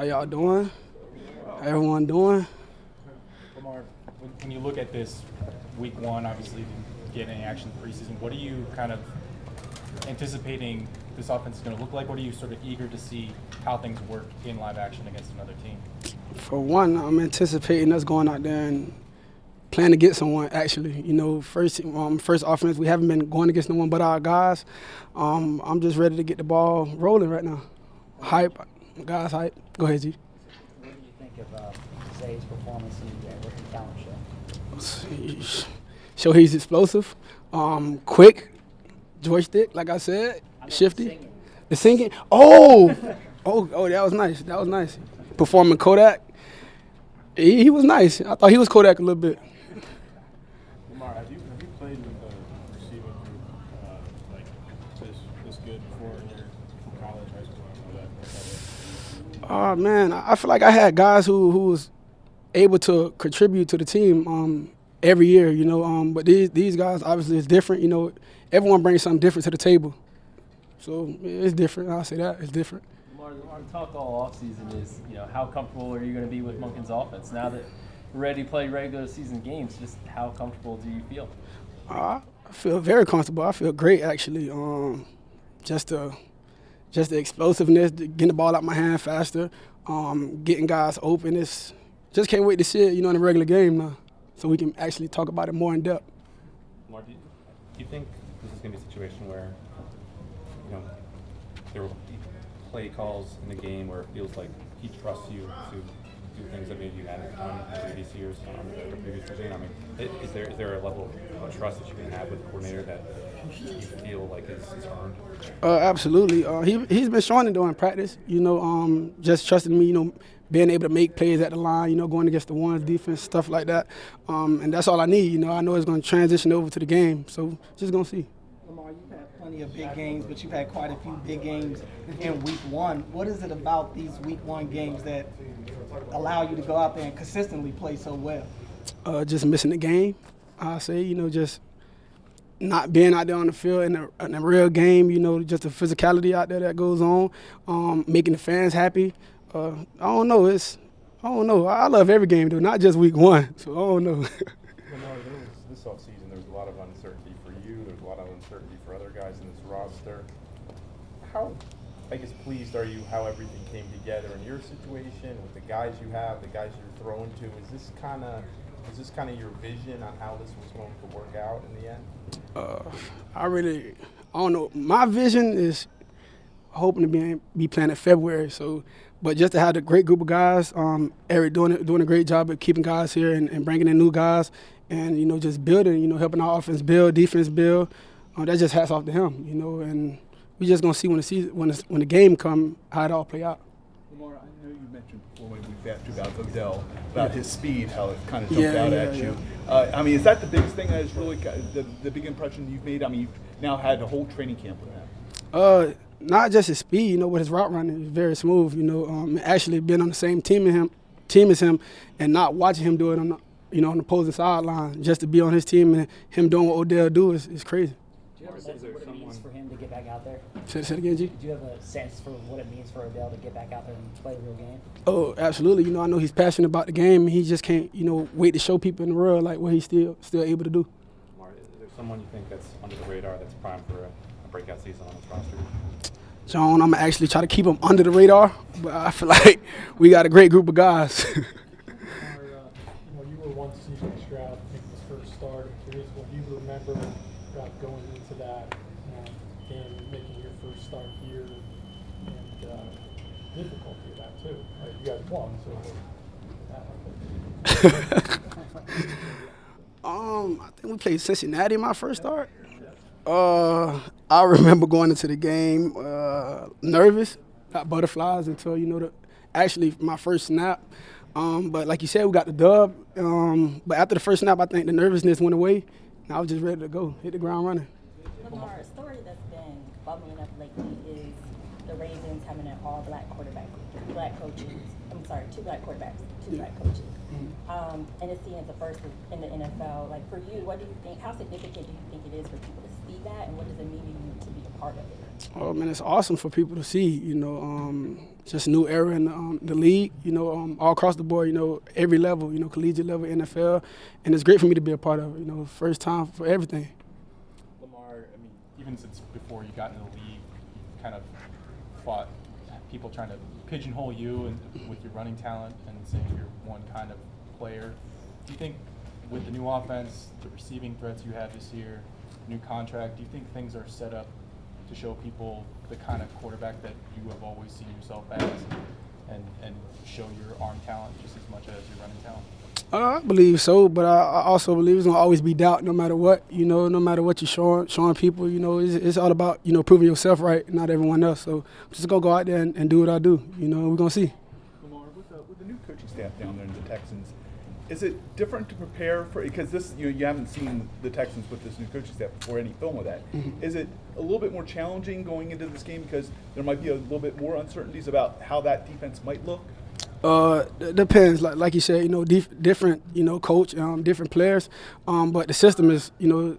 How y'all doing? How everyone doing? Lamar, when you look at this week one, obviously didn't get any action in preseason. What are you kind of anticipating this offense is going to look like? What are you sort of eager to see how things work in live action against another team? For one, I'm anticipating us going out there and playing to get someone. Actually, first offense, we haven't been going against no one but our guys. I'm just ready to get the ball rolling right now. Hype, guys, hype. Go ahead, G. What do you think of Zay's performance in the rookie talent show? Show he's explosive, quick, joystick, like I said, shifty. The singing. Oh, that was nice. That was nice. Performing Kodak. He was nice. I thought he was Kodak a little bit. Lamar, have you played with a receiving group like this good before in your college, high school? Oh man, I feel like I had guys who was able to contribute to the team every year, But these guys obviously is different, Everyone brings something different to the table, so it's different. I'll say that it's different. Lamar, talk all offseason is, how comfortable are you going to be with Monken's offense now that you're ready to play regular season games? Just how comfortable do you feel? I feel very comfortable. I feel great actually. Just the explosiveness, getting the ball out my hand faster, getting guys open. Just can't wait to see it, in the regular game now, so we can actually talk about it more in depth. Lamar, do you think this is going to be a situation where, there will be play calls in the game where it feels like he trusts you to do things that maybe you hadn't done in previous years or previous season? I mean, is there a level of trust that you can have with the coordinator that you feel like is earned? Absolutely. He's been showing it during practice, just trusting me, being able to make plays at the line, going against the ones, defense, stuff like that. And that's all I need. I know it's going to transition over to the game, so just going to see. Lamar, you've had plenty of big games, but you've had quite a few big games in week one. What is it about these week one games that allow you to go out there and consistently play so well? Just missing the game, I say, just not being out there on the field in a real game, just the physicality out there that goes on, making the fans happy. I don't know. I love every game, though, not just week one, so I don't know. Lamar, this offseason, there was a lot of uncertainty for you. There's a lot of uncertainty for other guys in this roster. How, pleased are you how everything came together in your situation with the guys you have, the guys you're throwing to? Is this kind of your vision on how this was going to work out in the end? I don't know. My vision is hoping to be playing in February. But just to have a great group of guys, Eric doing a great job of keeping guys here and bringing in new guys, and just building, helping our offense build, defense build. That just hats off to him, and we just gonna see when the game come how it all play out. Lamar, I know you mentioned before when we asked you about Odell, about his speed, how it kind of jumped out at you. Is that the biggest thing that is really the big impression you've made? You've now had a whole training camp with that. Not just his speed, but his route running is very smooth. Actually being on the same team as him, and not watching him do it on the opposing sideline, just to be on his team and him doing what Odell do is crazy. Do you have a sense of what it means for him to get back out there? Say it again, G. Do you have a sense for what it means for Odell to get back out there and play a real game? Oh, absolutely. I know he's passionate about the game. He just can't, wait to show people in the world like what he's still able to do. Lamar, is there someone you think that's under the radar that's primed for a breakout season on this roster? John, I'm going to actually try to keep him under the radar, but I feel like we got a great group of guys. You were one season Stroud making his first start. I'm curious what you remember about going into that and making your first start here, and difficulty of that too. You guys won, so I think we played Cincinnati my first start. I remember going into the game nervous, got butterflies until actually my first snap. But like you said, we got the dub. But after the first snap, I think the nervousness went away, and I was just ready to go, hit the ground running. Lamar, a story that's been bubbling up lately is the Ravens having an all-black quarterback, two black coaches. And it's the first in the NFL. Like for you, what do you think? How significant do you think it is for people to see that, and what does it mean to you to be a part of it? Oh man, it's awesome for people to see. just a new era in the league, all across the board, every level, collegiate level, NFL, and it's great for me to be a part of it, first time for everything. Lamar, I mean, even since before you got into the league, you kind of fought people trying to pigeonhole you and with your running talent and saying you're one kind of player. Do you think with the new offense, the receiving threats you have this year, new contract, do you think things are set up to show people the kind of quarterback that you have always seen yourself as and show your arm talent just as much as your running talent? I believe so, but I also believe there's going to always be doubt no matter what, no matter what you're showing people, it's all about, proving yourself right, not everyone else. So I'm just going to go out there and do what I do. We're going to see. Lamar, with the new coaching staff down there in the Texans, is it different to prepare for, because this, you haven't seen the Texans with this new coaching staff before any film of that. Mm-hmm. Is it a little bit more challenging going into this game because there might be a little bit more uncertainties about how that defense might look? It depends. Like you said, different, coach, different players. But the system is,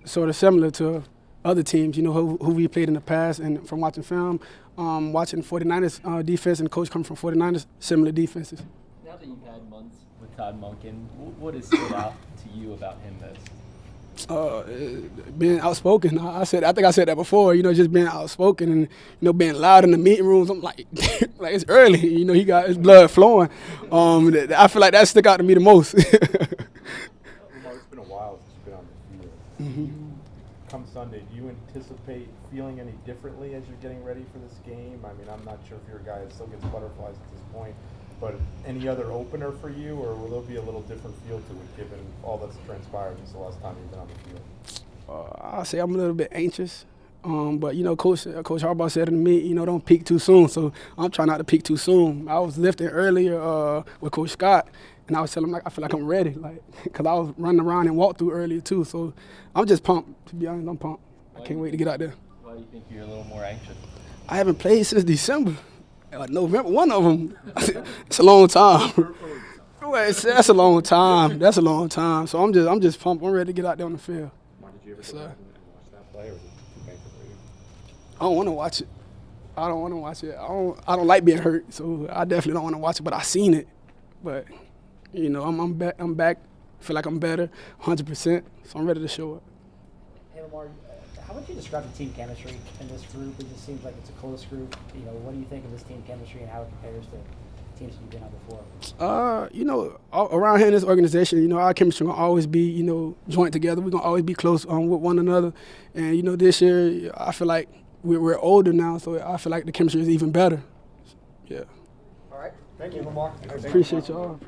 sort of similar to other teams, who we played in the past. And from watching film, watching 49ers defense and the coach coming from 49ers, similar defenses. Now that you've had months with Todd Monken, what has stood out to you about him most? Being outspoken. I think I said that before. Just being outspoken and being loud in the meeting rooms. I'm like, like it's early. He got his blood flowing. I feel like that stuck out to me the most. Lamar, it's been a while since you've been on the field. Mm-hmm. Come Sunday, do you anticipate feeling any differently as you're getting ready for this game? I mean, I'm not sure if you're a guy that still gets butterflies at this point, but any other opener for you, or will there be a little different feel to it given all that's transpired since the last time you've been on the field? I'll say I'm a little bit anxious. But, Coach Harbaugh said to me, don't peak too soon. So I'm trying not to peak too soon. I was lifting earlier with Coach Scott, and I was telling him, I feel like I'm ready, because I was running around and walked through earlier too. So I'm just pumped, to be honest. I'm pumped. I can't wait to get out there. Why do you think you're a little more anxious? I haven't played since December. November, one of them. It's a long time. That's a long time. That's a long time. So I'm just pumped. I'm ready to get out there on the field. Did you ever go back and watch that play, or is it too painful for you? I don't want to watch it. I don't want to watch it. I don't like being hurt, so I definitely don't want to watch it. But I seen it. But I'm back. I feel like I'm better, 100%. So I'm ready to show up. Hey, Lamar, how would you describe the team chemistry in this group? It just seems like it's a close group. What do you think of this team chemistry and how it compares to teams you've been on before? Around here in this organization, our chemistry gonna always be, joint together. We're gonna always be close with one another. And this year, I feel like we're older now, so I feel like the chemistry is even better. Yeah. All right. Thank you, Lamar. Appreciate y'all.